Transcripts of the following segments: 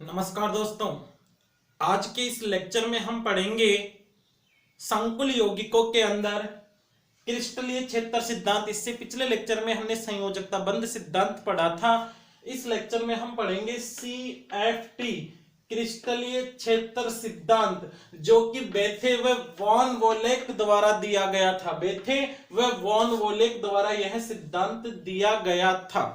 नमस्कार दोस्तों। आज के इस लेक्चर में हम पढ़ेंगे संकुल यौगिकों के अंदर क्रिस्टलीय क्षेत्र सिद्धांत। इससे पिछले लेक्चर में हमने संयोजकता बंध सिद्धांत पढ़ा था। इस लेक्चर में हम पढ़ेंगे CFT क्रिस्टलीय क्षेत्र सिद्धांत, जो कि बेथे व वॉन वोलेक द्वारा दिया गया था। बेथे व वॉन वोलेक द्वारा यह सिद्धांत दिया गया था।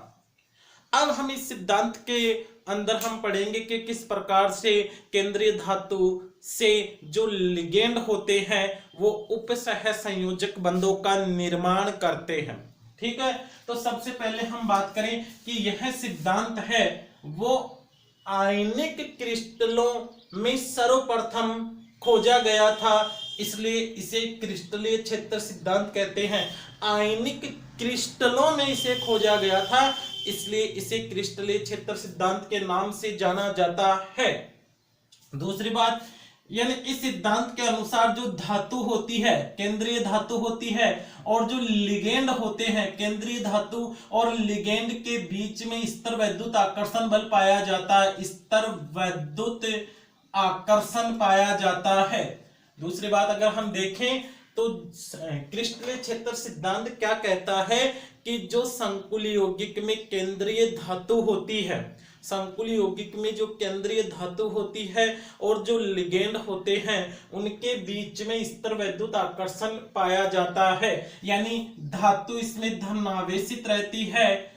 अब हम इस सिद्धांत के अंदर हम पढ़ेंगे कि किस प्रकार से केंद्रीय धातु से जो लिगेंड होते हैं वो उपसह संयोजक बंधों का निर्माण करते हैं। ठीक है, तो सबसे पहले हम बात करें कि यह सिद्धांत है वो आयनिक क्रिस्टलों में सर्वप्रथम खोजा गया था, इसलिए इसे क्रिस्टलीय क्षेत्र सिद्धांत कहते हैं। आयनिक क्रिस्टलों में इसे खोजा गया था, इसलिए इसे क्रिस्टलीय क्षेत्र सिद्धांत के नाम से जाना जाता है। दूसरी बात, यानी इस सिद्धांत के अनुसार जो धातु होती है, केंद्रीय धातु होती है, और जो लिगेंड होते हैं, केंद्रीय धातु और लिगेंड के बीच में स्तर वैद्युत आकर्षण बल पाया जाता है। स्तर वैद्युत आकर्षण पाया जाता है। दूसरी बात अगर हम देखें तो क्रिस्टलीय क्षेत्र सिद्धांत क्या कहता है कि जो संकुल यौगिक में केंद्रीय धातु होती है, संकुल यौगिक में जो केंद्रीय धातु होती है और जो लिगेंड होते हैं, उनके बीच में स्तर वैद्युत आकर्षण पाया जाता है। यानी धातु इसमें धनावेशित रहती है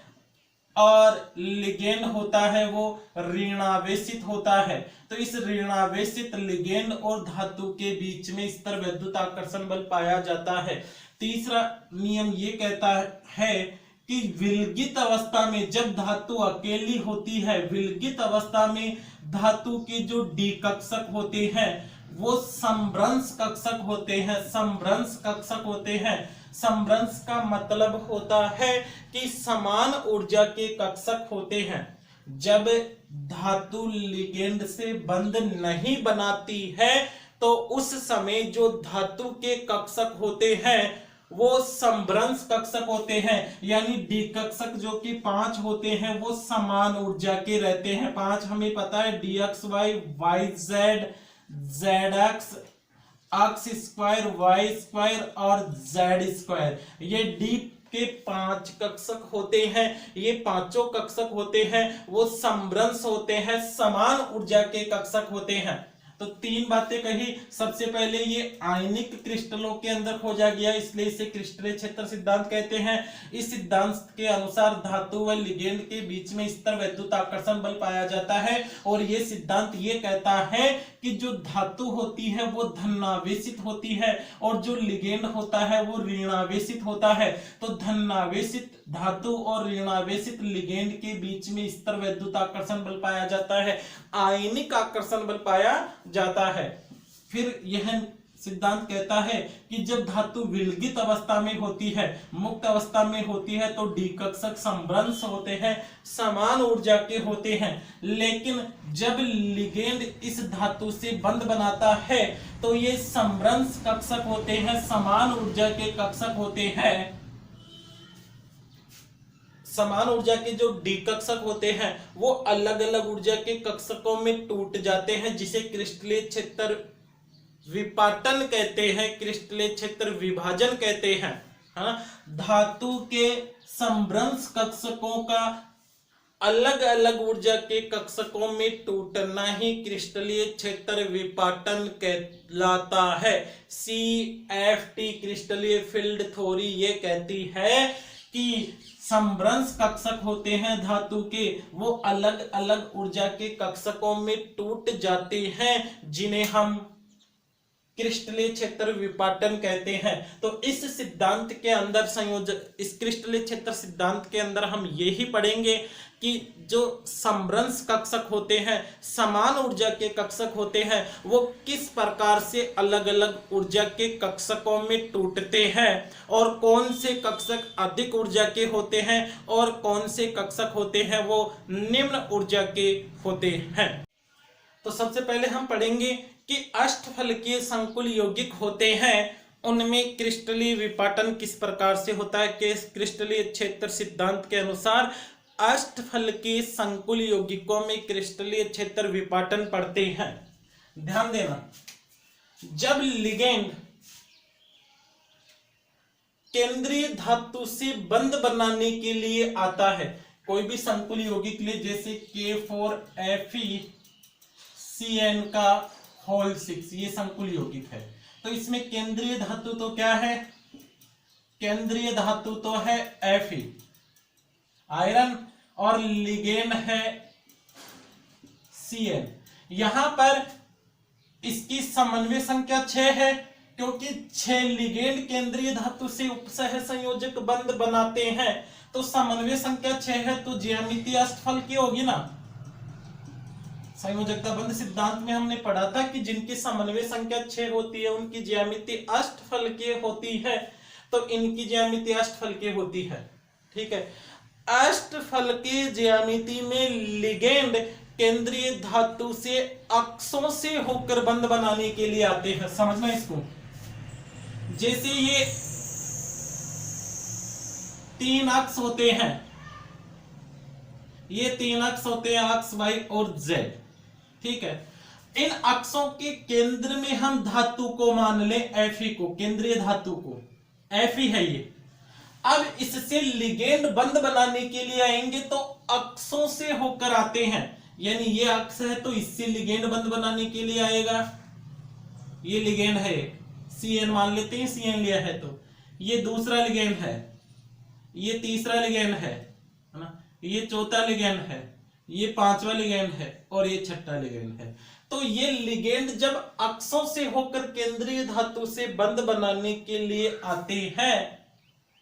और लिगेंड होता है वो ऋणावेशित होता है। तो इस ऋणावेशित लिगेंड और धातु के बीच में स्तर वैद्युत आकर्षण बल पाया जाता है। तीसरा नियम ये कहता है कि विलगित अवस्था में जब धातु अकेली होती है, विलगित अवस्था में धातु के जो डी कक्षक होते हैं वो समभ्रंश कक्षक होते हैं। समभ्रंश कक्षक होते हैं। समभ्रंश का मतलब होता है कि समान ऊर्जा के कक्षक होते हैं। जब धातु लिगेंड से बंध नहीं बनाती है तो उस समय जो धातु के कक्षक होते हैं वो समभ्रंश कक्षक होते हैं। यानी डी कक्षक जो कि 5 होते हैं वो समान ऊर्जा के रहते हैं। 5 हमें पता है, DXY, YZ, ZX, x square, y square और जेड स्क्वायर, ये डी के 5 कक्षक होते हैं। ये पांचों कक्षक होते हैं वो समभ्रंश होते हैं, समान ऊर्जा के कक्षक होते हैं। तो 3 बातें कही। सबसे पहले ये आयनिक क्रिस्टलों के अंदर खोजा गया, इसलिए इसे क्रिस्टलीय क्षेत्र सिद्धांत कहते हैं। इस सिद्धांत के अनुसार धातु व लिगेंड के बीच में स्तर वैद्युत आकर्षण बल पाया जाता है। और ये सिद्धांत ये कहता है कि जो धातु होती है वो धनावेशित होती है और जो लिगेंड होता है वो ऋणावेशित होता है। तो धनावेशित धातु और ऋणावेशित लिगेंड के बीच में स्तर वैद्युत आकर्षण बल पाया जाता है, आयनिक आकर्षण बल पाया जाता है। फिर यह सिद्धांत कहता है कि जब धातु विलगित अवस्था में होती है, मुक्त अवस्था में होती है, तो डी कक्षक समभ्रंश होते हैं, समान ऊर्जा के होते हैं। लेकिन जब लिगेंड इस धातु से बंध बनाता है तो ये समभ्रंश कक्षक होते हैं, समान ऊर्जा के कक्षक होते हैं। समान ऊर्जा के जो डी कक्षक होते हैं वो अलग अलग ऊर्जा के कक्षकों में टूट जाते हैं, जिसे क्रिस्टलीय क्षेत्र विपाटन कहते हैं, क्रिस्टलीय क्षेत्र विभाजन कहते हैं। हाँ, धातु के समभ्रंश कक्षकों का अलग अलग ऊर्जा के कक्षकों में टूटना ही क्रिस्टलीय क्षेत्र विपाटन कहलाता है। CFT क्रिस्टलीय फील्ड थ्योरी ये कहती है कि समभ्रंश कक्षक होते हैं धातु के, वो अलग अलग ऊर्जा के कक्षकों में टूट जाते हैं, जिन्हें हम क्रिस्टलीय क्षेत्र विपाटन कहते हैं। तो इस सिद्धांत के अंदर इस क्रिस्टलीय क्षेत्र सिद्धांत के अंदर हम यही पढ़ेंगे कि जो समभ्रंश कक्षक होते हैं, समान ऊर्जा के कक्षक होते हैं, वो किस प्रकार से अलग अलग ऊर्जा के कक्षकों में टूटते हैं और कौन से कक्षक अधिक ऊर्जा के होते हैं और कौन से कक्षक होते हैं वो निम्न ऊर्जा के होते हैं। तो सबसे पहले हम पढ़ेंगे कि अष्टफलकीय संकुल यौगिक होते हैं, उनमें क्रिस्टलीय विपाटन किस प्रकार से होता है। कि क्रिस्टलीय क्षेत्र सिद्धांत के अनुसार अष्टफल के संकुल यौगिकों में क्रिस्टलीय क्षेत्र विपाटन पढ़ते हैं। ध्यान देना, जब लिगेंड केंद्रीय धातु से बंध बनाने के लिए आता है, कोई भी संकुल यौगिक के लिए, जैसे K4FeCN का होल 6, ये संकुल यौगिक है, तो इसमें केंद्रीय धातु तो क्या है, केंद्रीय धातु तो है Fe आयरन, और लिगेंड है Cn। यहां पर इसकी समन्वय संख्या 6 है, क्योंकि 6 लिगेंड केंद्रीय धातु से उपसह संयोजक बंध बनाते हैं, तो समन्वय संख्या 6 है, तो ज्यामिति अष्टफल की होगी ना। संयोजकता बंध सिद्धांत में हमने पढ़ा था कि जिनकी समन्वय संख्या 6 होती है उनकी ज्यामिति अष्टफल की होती है, तो इनकी ज्यामिति अष्टफल की होती है। ठीक है, अष्टफल के ज्यामिति में लिगेंड केंद्रीय धातु से अक्षों से होकर बंध बनाने के लिए आते हैं। समझना इसको, जैसे ये 3 अक्ष होते हैं, ये 3 अक्ष होते हैं, अक्ष Y और Z। ठीक है, इन अक्षों के केंद्र में हम धातु को मान ले Fe को, केंद्रीय धातु को Fe है ये। अब इससे लिगेंड बंध बनाने के लिए आएंगे तो अक्षों से होकर आते हैं, यानी ये अक्ष है तो इससे लिगेंड बंध बनाने के लिए आएगा। ये लिगेंड है, Cn मान लेते हैं, Cn लिया है, तो ये दूसरा लिगेंड है, ये तीसरा लिगेंड है ना, ये चौथा लिगेंड है, ये पांचवा लिगेंड है, और ये छठा लिगेंड है। तो ये लिगेंड जब अक्षों से होकर केंद्रीय धातु से बंध बनाने के लिए आते हैं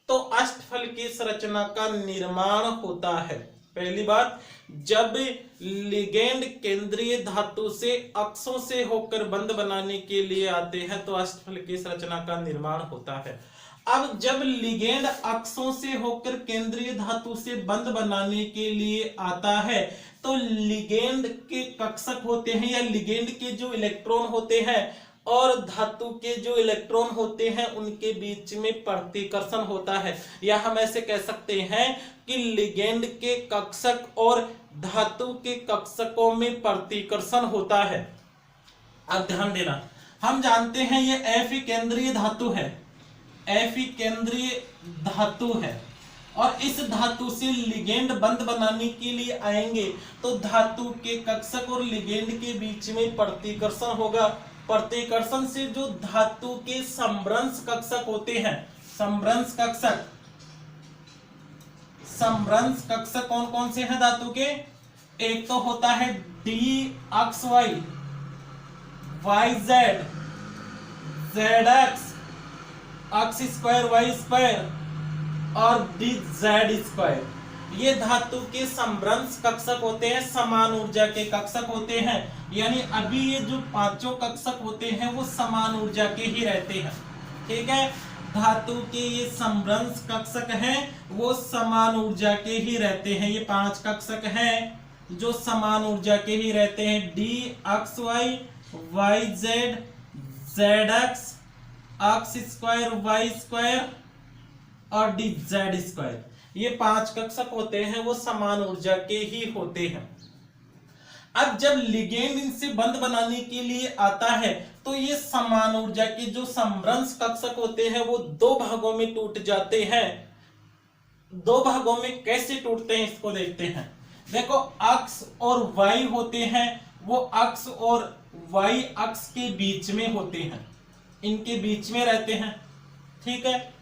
तो अष्टफल की संरचना का निर्माण होता है। पहली बात, जब लिगेंड केंद्रीय धातु से अक्षों से होकर बंध बनाने के लिए आते हैं तो अष्टफल की संरचना का निर्माण होता है। अब जब लिगेंड अक्षों से होकर केंद्रीय धातु से बंध बनाने के लिए आता है तो लिगेंड के कक्षक होते हैं या लिगेंड के जो इलेक्ट्रॉन होते हैं और धातु के जो इलेक्ट्रॉन होते हैं उनके बीच में प्रतिकर्षण होता है, या हम ऐसे कह सकते हैं कि लिगेंड के कक्षक और धातु के कक्षकों में प्रतिकर्षण होता है। अब ध्यान देना, हम जानते हैं ये Fe केंद्रीय धातु है, Fe केंद्रीय धातु है, और इस धातु से लिगेंड बंध बनाने के लिए आएंगे तो धातु के कक्षक और लिगेंड के बीच में प्रतिकर्षण होगा। प्रतिकर्षण से जो धातु के समभ्रंश कक्षक होते हैं, समभ्रंश कक्षक कौन कौन से हैं धातु के, एक तो होता है D अक्ष Y, YZ, ZX अक्ष स्क्वायर Y स्क्वायर और DZ स्क्वायर। ये धातु के समभ्रंश कक्षक होते हैं, समान ऊर्जा के कक्षक होते हैं, यानी अभी ये जो पांचों कक्षक होते हैं वो समान ऊर्जा के ही रहते हैं। ठीक है, धातु के ये समभ्रंश कक्षक हैं वो समान ऊर्जा के ही रहते हैं। ये 5 कक्षक हैं जो समान ऊर्जा के ही रहते हैं, D अक्ष Y, YZ, ZX अक्ष स्क्वायर Y स्क्वायर और DZ स्क्वायर। ये 5 कक्षक होते हैं वो समान ऊर्जा के ही होते हैं। अब जब लिगेंड इनसे बंध बनाने के लिए आता है तो ये समान ऊर्जा के जो समभ्रंश कक्षक होते हैं वो 2 भागों में टूट जाते हैं। 2 भागों में कैसे टूटते हैं इसको देखते हैं। देखो, अक्ष और वाई होते हैं, वो अक्ष और वाई अक्ष के बीच में होते हैं, इनके बीच में रहते हैं। ठीक है,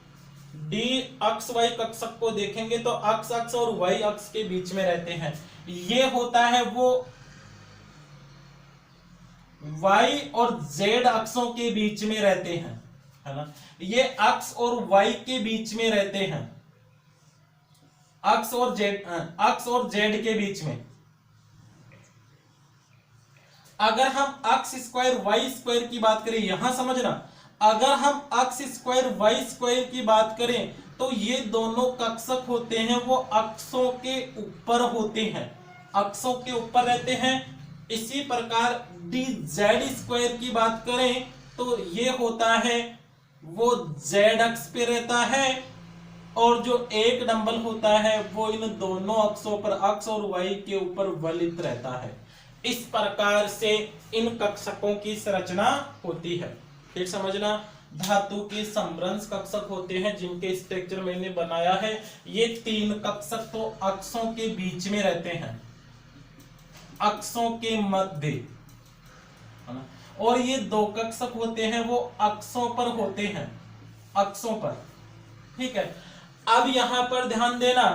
डी अक्ष वाई कक्षक को देखेंगे तो अक्ष अक्ष और वाई अक्ष के बीच में रहते हैं। ये होता है वो y और z अक्षों के बीच में रहते हैं, है ना। ये अक्ष और y के बीच में रहते हैं, अक्ष और z के बीच में। अगर हम अक्ष स्क्वायर y स्क्वायर की बात करें, यहां समझना, अगर हम अक्ष स्क्वायर y स्क्वायर की बात करें तो ये दोनों कक्षक होते हैं वो अक्षों के ऊपर होते हैं, अक्षों के ऊपर रहते हैं। इसी प्रकार dz स्क्वायर की बात करें तो ये होता है वो z अक्ष पे रहता है और जो एक डंबल होता है वो इन दोनों अक्षों पर x और y के ऊपर वलित रहता है। इस प्रकार से इन कक्षकों की संरचना होती है। फिर समझना, धातु के समभ्रंश कक्षक होते हैं जिनके स्ट्रक्चर मैंने बनाया है। ये 3 कक्षक तो अक्षों के बीच में रहते हैं, अक्षों के मध्य, है ना। और ये 2 कक्षक होते हैं वो अक्षों पर होते हैं, अक्षों पर, ठीक है। अब यहां पर ध्यान देना,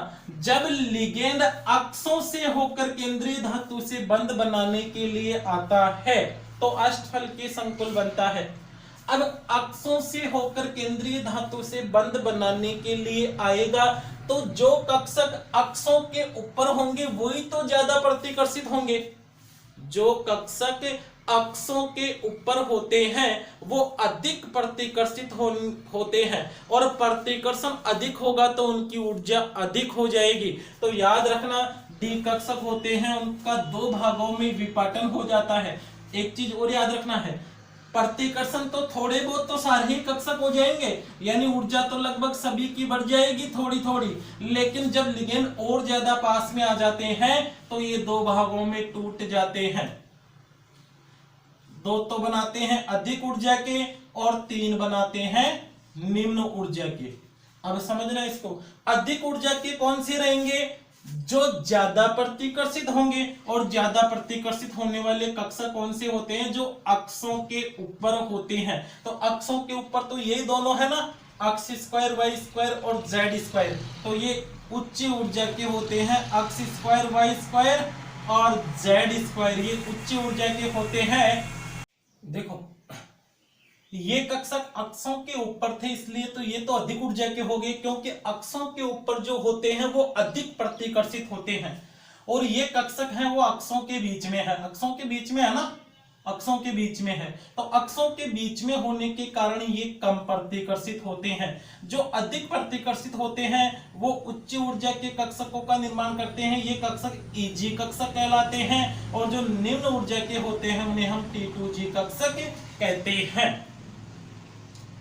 जब लिगेंड अक्षों से होकर केंद्रीय धातु से बंध बनाने के लिए आता है तो अष्टफल के संकुल बनता है। अब अक्षों से होकर केंद्रीय धातु से बंध बनाने के लिए आएगा तो जो कक्षक अक्षों के ऊपर होंगे वही तो ज्यादा प्रतिकर्षित होंगे। जो कक्षक अक्षों के ऊपर होते हैं वो अधिक प्रतिकर्षित होते हैं, और प्रतिकर्षण अधिक होगा तो उनकी ऊर्जा अधिक हो जाएगी। तो याद रखना, डी कक्षक होते हैं उनका 2 भागों में विपाटन हो जाता है। एक चीज और याद रखना है, प्रतिकर्षण तो थोड़े बहुत तो सारे ही कक्षक हो जाएंगे, यानी ऊर्जा तो लगभग सभी की बढ़ जाएगी थोड़ी थोड़ी, लेकिन जब लिगेंड और ज्यादा पास में आ जाते हैं तो ये 2 भागों में टूट जाते हैं। 2 तो बनाते हैं अधिक ऊर्जा के और 3 बनाते हैं निम्न ऊर्जा के। अब समझना इसको, अधिक ऊर्जा के कौन से रहेंगे? जो ज्यादा प्रतिकर्षित होंगे, और ज्यादा प्रतिकर्षित होने वाले कक्षक कौन से होते हैं? जो अक्षों के ऊपर होते हैं। तो अक्षों के ऊपर तो यही दोनों है ना, अक्ष स्क्वायर वाई स्क्वायर और जेड स्क्वायर, तो ये उच्च ऊर्जा के होते हैं। अक्ष स्क्वायर वाई स्क्वायर और जेड स्क्वायर ये उच्च ऊर्जा के होते हैं। देखो, ये कक्षक अक्षों के ऊपर थे इसलिए तो ये तो अधिक ऊर्जा के हो गए, क्योंकि अक्षों के ऊपर जो होते हैं वो अधिक प्रतिकर्षित होते हैं, और ये कक्षक हैं वो अक्षों के बीच में है। अक्षों के बीच में है ना, अक्षों के बीच में है, तो अक्षों के बीच में होने के कारण ये कम प्रतिकर्षित होते हैं। जो अधिक प्रतिकर्षित होते हैं वो उच्च ऊर्जा के कक्षकों का निर्माण करते हैं, ये कक्षक ईजी कक्षक कहलाते हैं, और जो निम्न ऊर्जा के होते हैं उन्हें हम T2G कक्षक कहते हैं,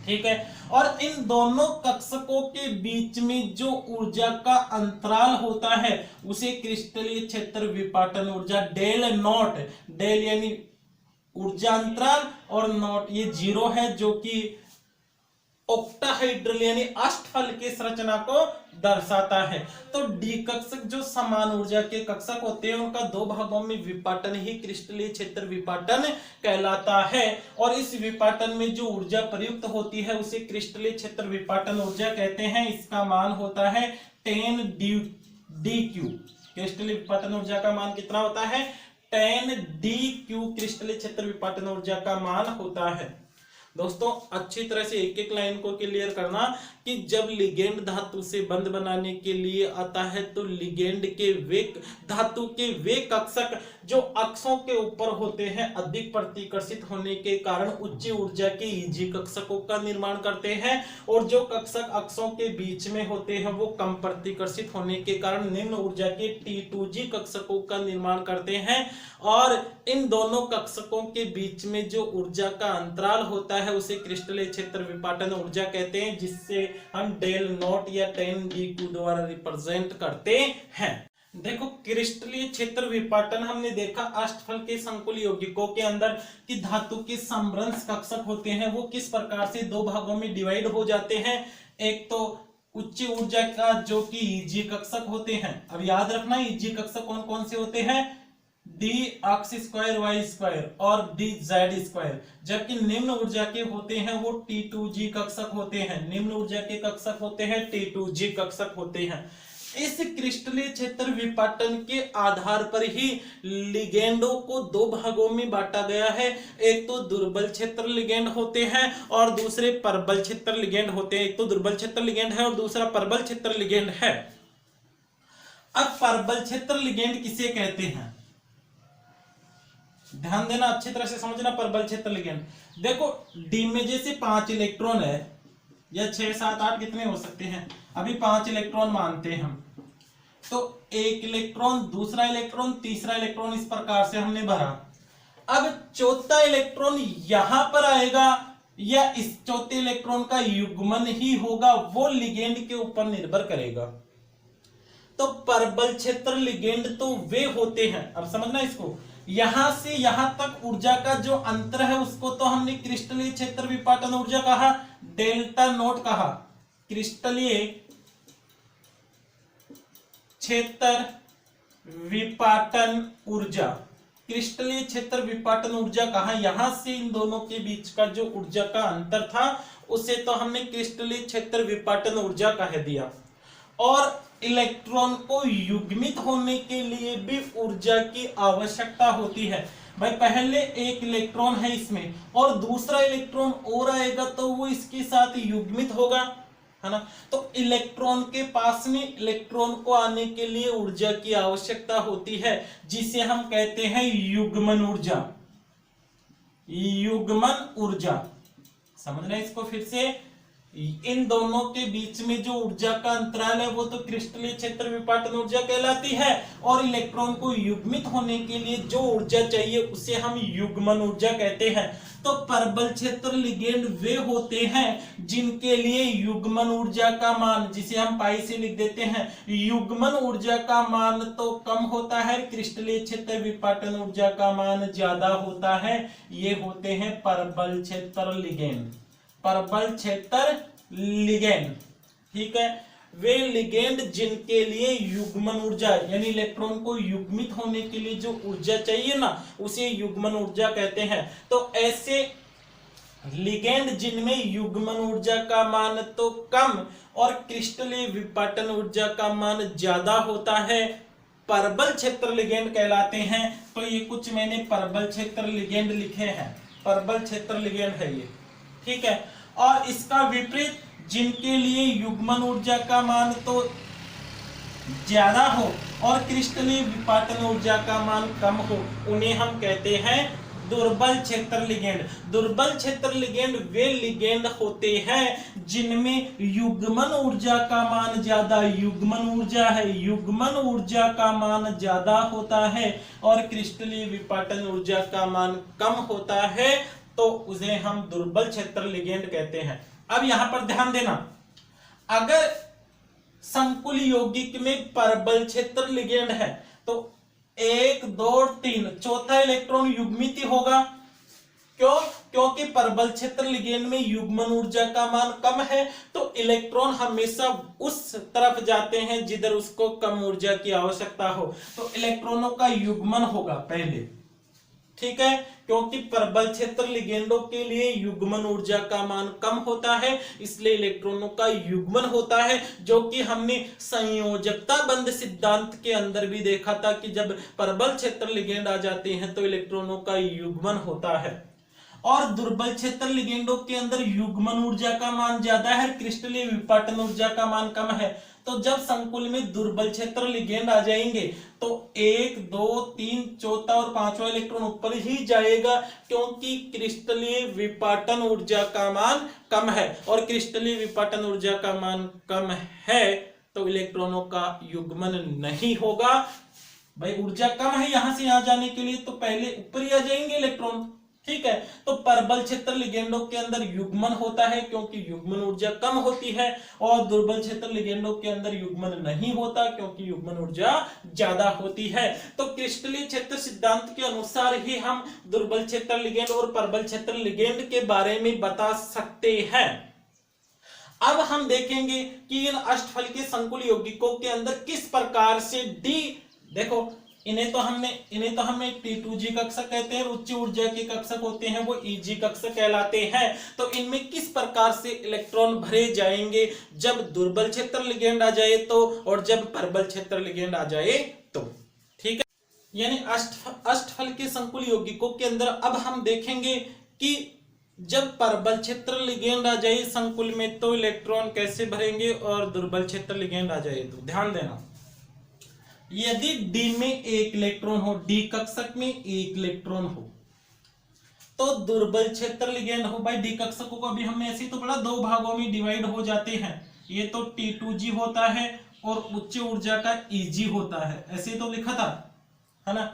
ठीक है। और इन दोनों कक्षकों के बीच में जो ऊर्जा का अंतराल होता है उसे क्रिस्टलीय क्षेत्र विपाटन ऊर्जा डेल नॉट, डेल यानी ऊर्जा अंतराल और नॉट ये 0 है, जो कि ऑक्टाहेड्रल यानी अष्टफल के संरचना को दर्शाता है। तो डी कक्षक जो समान ऊर्जा के कक्षक होते हैं उनका 2 भागों में विपाटन ही क्रिस्टलीय क्षेत्र विपाटन कहलाता है, और इस विपाटन में जो ऊर्जा प्रयुक्त होती है उसे क्रिस्टलीय क्षेत्र विपाटन ऊर्जा कहते हैं। इसका मान होता है 10 DQ। क्रिस्टलीय विपाटन ऊर्जा का मान कितना होता है? 10 DQ क्रिस्टलीय क्षेत्र विपाटन ऊर्जा का मान होता है। दोस्तों अच्छी तरह से एक एक लाइन को क्लियर करना कि जब लिगेंड धातु से बंध बनाने के लिए आता है तो लिगेंड के वे धातु के वे कक्षक जो अक्षों के ऊपर होते हैं अधिक प्रतिकर्षित होने के कारण उच्च ऊर्जा के ईजी कक्षकों का निर्माण करते हैं, और जो कक्षक अक्षों के बीच में होते हैं वो कम प्रतिकर्षित होने के कारण निम्न ऊर्जा के T2G कक्षकों का निर्माण करते हैं। और इन दोनों कक्षकों के बीच में जो ऊर्जा का अंतराल होता है उसे क्रिस्टलीय क्षेत्र विपाटन ऊर्जा कहते हैं, जिससे हम डेल नॉट या 10 DQ द्वारा रिप्रेजेंट करते हैं। देखो, क्रिस्टलीय क्षेत्र विपाटन हमने देखा अष्टफल के संकुल यौगिकों के अंदर कि धातु के समभ्रंश कक्षक होते हैं वो किस प्रकार से 2 भागों में डिवाइड हो जाते हैं। एक तो उच्च ऊर्जा का जो कि ईजी कक्षक होते हैं। अब याद रखना ईजी कक्षक कौन कौन से होते हैं? डी अक्ष स्क्वायर वाई स्क्वायर और डी जेड स्क्वायर, जबकि निम्न ऊर्जा के होते हैं वो T2G कक्षक होते हैं। निम्न ऊर्जा के कक्षक होते हैं T2G कक्षक होते हैं। इस क्रिस्टलीय क्षेत्र विपाटन के आधार पर ही लिगेंडों को 2 भागों में बांटा गया है। एक तो दुर्बल क्षेत्र लिगेंड होते हैं और दूसरे प्रबल क्षेत्र लिगेंड होते हैं। एक तो दुर्बल क्षेत्र लिगेंड है और दूसरा प्रबल क्षेत्र लिगेंड है। अब प्रबल क्षेत्र लिगेंड किसे कहते हैं? ध्यान देना, अच्छी तरह से समझना। प्रबल क्षेत्र लिगेंड देखो, डी में जैसे 5 इलेक्ट्रॉन है या 6 7 8 कितने हो सकते हैं? अभी 5 इलेक्ट्रॉन मानते हैं हम, तो 1 इलेक्ट्रॉन, दूसरा इलेक्ट्रॉन, तीसरा इलेक्ट्रॉन, इस प्रकार से हमने भरा। अब चौथा इलेक्ट्रॉन यहां पर आएगा या इस चौथे इलेक्ट्रॉन का युग्मन ही होगा, वो लिगेंड के ऊपर निर्भर करेगा। तो परबल क्षेत्र लिगेंड तो वे होते हैं, अब समझना इसको, यहां से यहां तक ऊर्जा का जो अंतर है उसको तो हमने क्रिस्टलीय क्षेत्र विपाटन ऊर्जा कहा, डेल्टा नोट कहा। क्रिस्टलीय क्षेत्र विपाटन ऊर्जा, क्रिस्टलीय क्षेत्र विपाटन ऊर्जा कहा, यहां से इन दोनों के बीच का जो ऊर्जा का अंतर था उसे तो हमने क्रिस्टलीय क्षेत्र विपाटन ऊर्जा कह दिया। और इलेक्ट्रॉन को युग्मित होने के लिए भी ऊर्जा की आवश्यकता होती है। भाई पहले एक इलेक्ट्रॉन है इसमें और दूसरा इलेक्ट्रॉन और आएगा तो वो इसके साथ युग्मित होगा, है ना। तो इलेक्ट्रॉन के पास में इलेक्ट्रॉन को आने के लिए ऊर्जा की आवश्यकता होती है, जिसे हम कहते हैं युग्मन ऊर्जा। युग्मन ऊर्जा समझना इसको फिर से, इन दोनों के बीच में जो ऊर्जा का अंतराल है वो तो क्रिस्टलीय क्षेत्र विपाटन ऊर्जा कहलाती है, और इलेक्ट्रॉन को युग्मित होने के लिए जो ऊर्जा चाहिए उसे हम युग्मन ऊर्जा कहते हैं। तो परबल क्षेत्र लिगेंड वे होते हैं जिनके लिए युग्मन ऊर्जा का मान, जिसे हम पाई से लिख देते हैं, युग्मन ऊर्जा का मान तो कम होता है, क्रिस्टलीय क्षेत्र विपाटन ऊर्जा का मान ज्यादा होता है। ये होते हैं परबल क्षेत्र लिगेंड। परबल क्षेत्र लिगेंड, ठीक है, वे लिगेंड जिनके लिए युग्मन ऊर्जा यानी इलेक्ट्रॉन को युग्मित होने के लिए जो ऊर्जा चाहिए ना उसे युग्मन ऊर्जा कहते हैं। तो ऐसे लिगेंड जिनमें युग्मन ऊर्जा का मान तो कम और क्रिस्टलीय विपाटन ऊर्जा का मान ज्यादा होता है, परबल क्षेत्र लिगेंड कहलाते हैं। तो ये कुछ मैंने परबल क्षेत्र लिगेंड लिखे हैं, परबल क्षेत्र लिगेंड है ये, ठीक है। और इसका विपरीत जिनके लिए युग्मन ऊर्जा का मान तो ज्यादा हो और क्रिस्टलीय विपाटन ऊर्जा का मान कम हो, उन्हें हम कहते हैं दुर्बल क्षेत्र लिगेंड। दुर्बल क्षेत्र लिगेंड वे लिगेंड होते हैं जिनमें युग्मन ऊर्जा का मान ज्यादा, युग्मन ऊर्जा है, युग्मन ऊर्जा का मान ज्यादा होता है और क्रिस्टलीय विपाटन ऊर्जा का मान कम होता है, तो उसे हम दुर्बल क्षेत्र लिगेंड कहते हैं। अब यहां पर ध्यान देना, अगर संकुल यौगिक में परबल क्षेत्र लिगेंड है तो 1 2 3 चौथा इलेक्ट्रॉन युग्मित ही होगा। क्यों? क्योंकि परबल क्षेत्र लिगेंड में युग्मन ऊर्जा का मान कम है, तो इलेक्ट्रॉन हमेशा उस तरफ जाते हैं जिधर उसको कम ऊर्जा की आवश्यकता हो, तो इलेक्ट्रॉनों का युग्मन होगा पहले, ठीक है। क्योंकि परबल क्षेत्र लिगेंडों के लिए युग्मन ऊर्जा का मान कम होता है, इसलिए इलेक्ट्रॉनों का युग्मन होता है, जो कि हमने संयोजकता बंध सिद्धांत के अंदर भी देखा था कि जब परबल क्षेत्र लिगेंड आ जाते हैं तो इलेक्ट्रॉनों का युग्मन होता है। और दुर्बल क्षेत्र लिगेंडों के अंदर युग्मन ऊर्जा का मान ज्यादा है, क्रिस्टलीय विपाटन ऊर्जा का मान कम है। तो जब संकुल में दुर्बल क्षेत्र लिगेंड आ जाएंगे तो 1 2 3 चौथा और पांचवा इलेक्ट्रॉन ऊपर ही जाएगा, क्योंकि क्रिस्टलीय विपाटन ऊर्जा का मान कम है, और क्रिस्टलीय विपाटन ऊर्जा का मान कम है तो इलेक्ट्रॉनों का युग्मन नहीं होगा। भाई ऊर्जा कम है यहां से यहां जाने के लिए, तो पहले ऊपर ही आ जाएंगे इलेक्ट्रॉन, ठीक है। तो परबल क्षेत्र लिगेंडों के अंदर युग्मन होता है क्योंकि युग्मन ऊर्जा कम होती है, और दुर्बल क्षेत्र लिगेंडों के अंदर युग्मन नहीं होता क्योंकि युग्मन ऊर्जा ज्यादा होती है। तो क्रिस्टलीय क्षेत्र सिद्धांत के अनुसार ही हम दुर्बल क्षेत्र लिगेंड और परबल क्षेत्र लिगेंड के बारे में बता सकते हैं। अब हम देखेंगे कि इन अष्टफल के संकुल यौगिकों के अंदर किस प्रकार से डी, देखो इन्हें तो हमने T2G कक्षक कहते हैं, उच्च ऊर्जा के कक्षक होते हैं वो EG कक्षक कहलाते हैं। तो इनमें किस प्रकार से इलेक्ट्रॉन भरे जाएंगे जब दुर्बल क्षेत्र लिगेंड आ जाए तो, और जब परबल क्षेत्र लिगेंड आ जाए तो, ठीक है। यानी अष्टफल के संकुल यौगिकों के अंदर अब हम देखेंगे कि जब परबल क्षेत्र लिगेंड आ जाए संकुल में तो इलेक्ट्रॉन कैसे भरेंगे, और दुर्बल क्षेत्र लिगेंड आ जाए तो। ध्यान देना, यदि डी में एक इलेक्ट्रॉन हो, डी कक्षक में एक इलेक्ट्रॉन हो, तो दुर्बल क्षेत्र लिगेंड हो। भाई डी कक्षकों को अभी हमने ऐसे तो बड़ा 2 भागों में डिवाइड हो जाते हैं, ये तो T2G होता है और उच्च ऊर्जा का EG होता है, ऐसे तो लिखा था, है ना।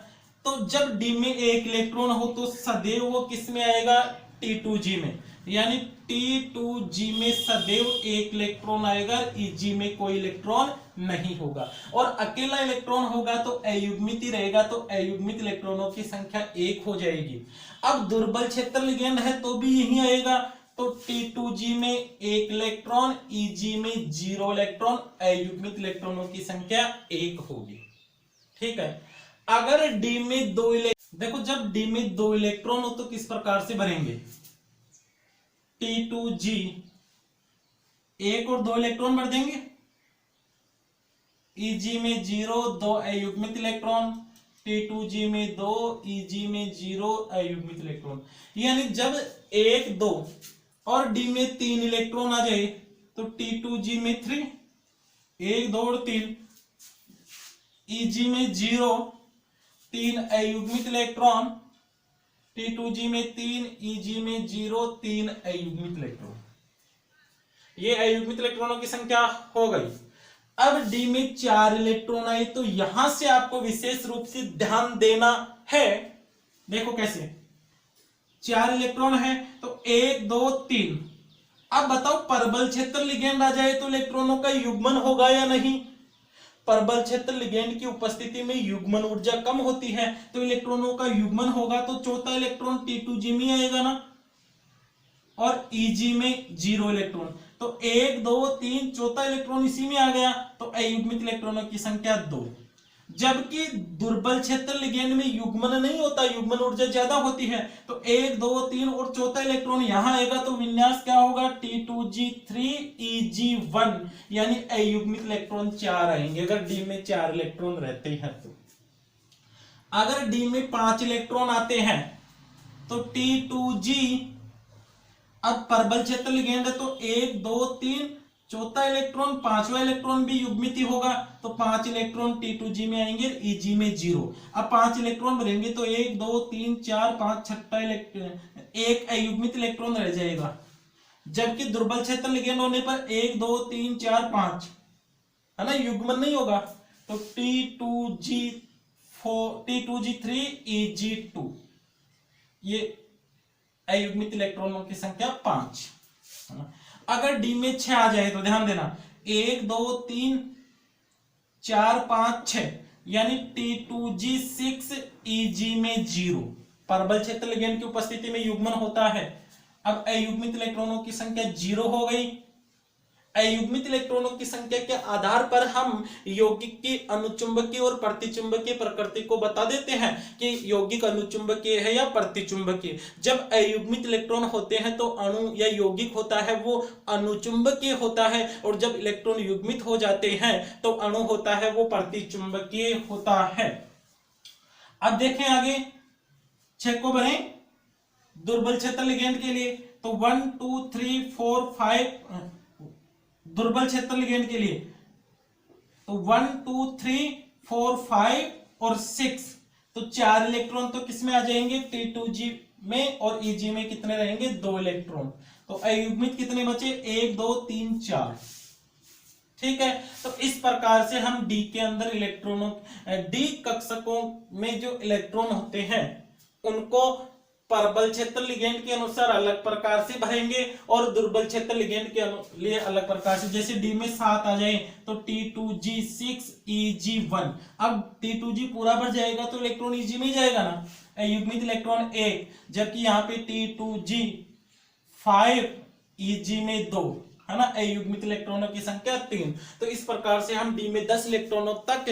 तो जब डी में एक इलेक्ट्रॉन हो तो सदैव वो किस में आएगा, T2G में। यानी T2G में सदैव एक इलेक्ट्रॉन आएगा, Eg में कोई इलेक्ट्रॉन नहीं होगा। और अकेला इलेक्ट्रॉन होगा तो अयुग्मित ही रहेगा, तो अयुग्मित इलेक्ट्रॉनों की संख्या 1 हो जाएगी। अब दुर्बल क्षेत्र लिगेंड है तो भी यही आएगा, तो T2G में एक इलेक्ट्रॉन, Eg में 0 इलेक्ट्रॉन, अयुग्मित इलेक्ट्रॉनों की संख्या 1 होगी। ठीक है। अगर D में 2 इलेक्ट्रॉन, देखो जब D में 2 इलेक्ट्रॉन हो तो किस प्रकार से भरेंगे, T2G 1 और 2 इलेक्ट्रॉन भर देंगे, Eg में 0 2 अयुग्मित इलेक्ट्रॉन, T2G में 2, Eg में 0 अयुग्मित इलेक्ट्रॉन। यानी जब 1 2 और D में 3 इलेक्ट्रॉन आ जाए तो T2G में 3, 1 2 और 3, Eg में 0 3 अयुग्मित इलेक्ट्रॉन, T2G में 3, Eg में 0 3 अयुग्मित इलेक्ट्रॉन। ये अयुग्मित इलेक्ट्रॉनों की संख्या हो गई। अब D में 4 इलेक्ट्रॉन आए तो यहां से आपको विशेष रूप से ध्यान देना है। देखो कैसे, 4 इलेक्ट्रॉन है तो 1 2 3। अब बताओ परबल क्षेत्र लिगेंड आ जाए तो इलेक्ट्रॉनों का युग्मन होगा या नहीं। परबल क्षेत्र लिगेंड की उपस्थिति में युग्मन ऊर्जा कम होती है, तो इलेक्ट्रॉनों का युग्मन होगा तो चौथा इलेक्ट्रॉन T2G में आएगा ना, और Eg में 0 इलेक्ट्रॉन, तो 1 2 3 चौथा इलेक्ट्रॉन इसी में आ गया, तो अयुग्मित इलेक्ट्रॉनों की संख्या 2। जबकि दुर्बल क्षेत्र लिगेंड में युग्मन नहीं होता, युग्मन ऊर्जा ज्यादा होती है, तो 1 2 3 और चौथा इलेक्ट्रॉन यहां आएगा, तो विन्यास क्या होगा, T2G3 Eg1, यानी अयुग्मित इलेक्ट्रॉन 4 आएंगे अगर D में 4 इलेक्ट्रॉन रहते हैं। तो अगर D में 5 इलेक्ट्रॉन आते हैं तो T2G, अब परबल क्षेत्र लिगेंड है तो 1 2 3 चौथा इलेक्ट्रॉन, पांचवा इलेक्ट्रॉन भी युग्मित ही होगा, तो 5 इलेक्ट्रॉन T2G में आएंगे, Eg में 0। अब 5 इलेक्ट्रॉन भरेंगे तो 1 2 3 4 5 छठा इलेक्ट्रॉन, एक अयुग्मित इलेक्ट्रॉन रह जाएगा। जबकि दुर्बल क्षेत्र लिगेंड होने पर 1 2 3 4 5 है ना, युग्मन नहीं होगा, तो T2G3 Eg2, ये अयुग्मित इलेक्ट्रॉनों की संख्या 5 है ना। अगर D में 6 आ जाए तो ध्यान देना, 1 2 3 4 5 6, यानी T2G6 Eg में 0। परबल क्षेत्र लिगेंड की उपस्थिति में युग्मन होता है। अब अयुग्मित इलेक्ट्रॉनों की संख्या 0 हो गई। अयुग्मित इलेक्ट्रॉनों की संख्या के आधार पर हम यौगिक की अनुचुंबकीय और प्रतिचुंबकीय प्रकृति को बता देते हैं कि यौगिक अनुचुंबकीय है या प्रतिचुंबकीय। जब अयुग्मित इलेक्ट्रॉन होते हैं तो अणु या यौगिक होता है वो अनुचुंबकीय होता है, और जब इलेक्ट्रॉन युग्मित हो जाते हैं तो अणु होता है वो प्रतिचुंबकीय होता है। अब देखें आगे, 6 को भरें दुर्बल क्षेत्र लिगेंड के लिए, तो 1 2 3 4 5 दुर्बल क्षेत्र लिगेंड के लिए, तो 1 2 3 4 5 और 6, तो 4 इलेक्ट्रॉन तो किसमें आ जाएंगे, T2G में, और Eg में कितने रहेंगे, 2 इलेक्ट्रॉन। तो अयुग्मित कितने बचे, 1 2 3 4। ठीक है, तो इस प्रकार से हम D के अंदर इलेक्ट्रॉनों, D कक्षकों में जो इलेक्ट्रॉन होते हैं उनको परबल क्षेत्र लिगेंड के अनुसार अलग प्रकार से भरेंगे और दुर्बल क्षेत्र लिगेंड के लिए अलग प्रकार से। जैसे D में 7 आ जाए तो T2G6 Eg1, अब T2G पूरा भर जाएगा तो इलेक्ट्रॉन Eg में ही जाएगा ना, अयुग्मित इलेक्ट्रॉन 1, जबकि यहाँ पे T2G5 Eg में 2 है ना, अयुग्मित इलेक्ट्रॉनों की संख्या 3। तो इस प्रकार से हम D में 10 इलेक्ट्रॉनों तक,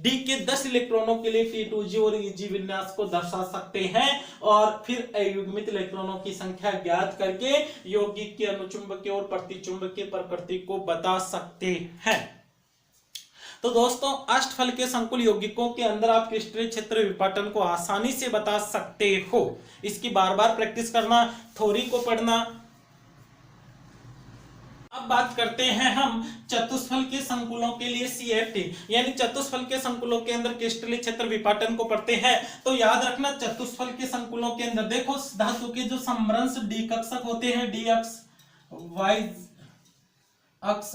D के 10 इलेक्ट्रॉनों के लिए T2G और Eg विन्यास को दर्शा सकते हैं, और फिर अयुग्मित इलेक्ट्रॉनों की संख्या ज्ञात करके यौगिक की अनुचुंबकीय और प्रतिचुंबकीय प्रकृति को बता सकते हैं। तो दोस्तों, अष्टफल के संकुल यौगिकों के अंदर आप क्रिस्टलीय क्षेत्र विपाटन को आसानी से बता सकते हो। इसकी बार बार प्रैक्टिस करना, थ्योरी को पढ़ना। अब बात करते हैं हम चतुष्फल के संकुलों के लिए CFT, यानी चतुष्फल के संकुलों के अंदर क्रिस्टलीय क्षेत्र विपाटन को पढ़ते हैं। तो याद रखना, चतुष्फल के संकुलों के अंदर देखो धातु के जो समरंश D कक्षक होते हैं, D अक्ष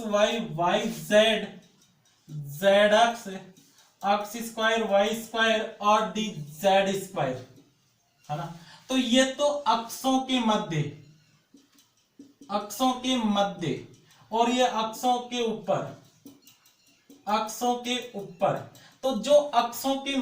Y Y Z Z अक्ष स्क्वायर Y स्क्वायर और D Z स्क्वायर है ना। तो ये तो अक्षों के मध्य अक्षों के मध्य और ये अक्षों के ऊपर। तो जो अक्षों के,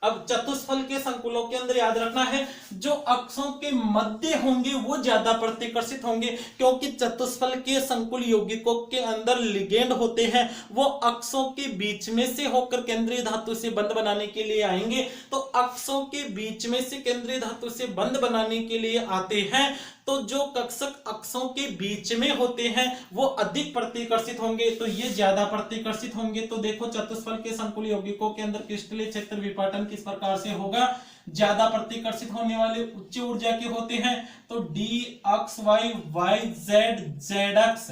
अब चतुष्फल के संकुलों के अंदर याद रखना है, जो अक्षों के मध्य होंगे वो ज्यादा प्रतिकर्षित होंगे, क्योंकि चतुष्फल के संकुल यौगिकों के अंदर लिगेंड होते हैं, वो अक्षों के बीच में से होकर केंद्रीय धातु से बंध बनाने के लिए आएंगे। तो अक्षों के बीच में से केंद्रीय धातु से बंध बनाने के लिए आते हैं, तो जो कक्षक अक्षों के बीच में होते हैं वो अधिक प्रतिकर्षित होंगे, तो ये ज्यादा प्रतिकर्षित होंगे। तो देखो चतुष्फल के संकुल यौगिकों के अंदर क्रिस्टलीय क्षेत्र विपाटन किस प्रकार से होगा, ज्यादा प्रतिकर्षित होने वाले उच्च ऊर्जा के होते हैं, तो डी अक्ष वाई, वाई जेड, जेड अक्ष,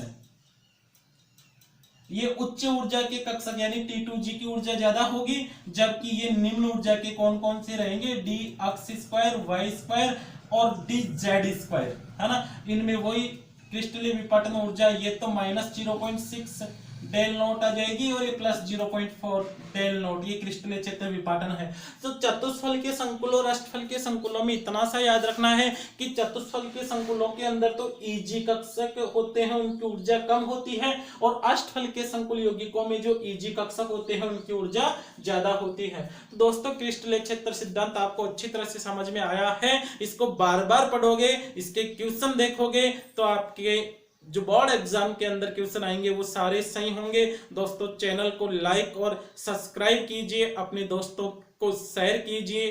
ये उच्च ऊर्जा के कक्षक यानी T2G की ऊर्जा ज्यादा होगी, जबकि ये निम्न ऊर्जा के कौन कौन से रहेंगे, डी अक्ष स्क्वायर, वाई स्क्वायर और डी जेड स्क्वायर, है ना। इनमें वही क्रिस्टलीय विपाटन ऊर्जा, ये तो -0.6 डेल नोट आ जाएगी और ये +0.4 डेल नोट, ये क्रिस्टलीय क्षेत्र विपाटन है। तो चतुष्फल के संकुलों और अष्टफल के संकुलों में इतना सा याद रखना है कि चतुष्फल के संकुलों के अंदर तो ईजी कक्षक होते हैं, उनकी ऊर्जा कम होती है, और अष्टफल के संकुल यौगिकों में जो ईजी कक्षक होते हैं उनकी ऊर्जा ज्यादा होती है। तो दोस्तों क्रिस्टलीय क्षेत्र सिद्धांत आपको अच्छी तरह से समझ में आया है, इसको बार बार पढ़ोगे, इसके क्वेश्चन देखोगे तो आपके जो बोर्ड एग्जाम के अंदर क्वेश्चन आएंगे वो सारे सही होंगे। दोस्तों चैनल को लाइक और सब्सक्राइब कीजिए, अपने दोस्तों को शेयर कीजिए।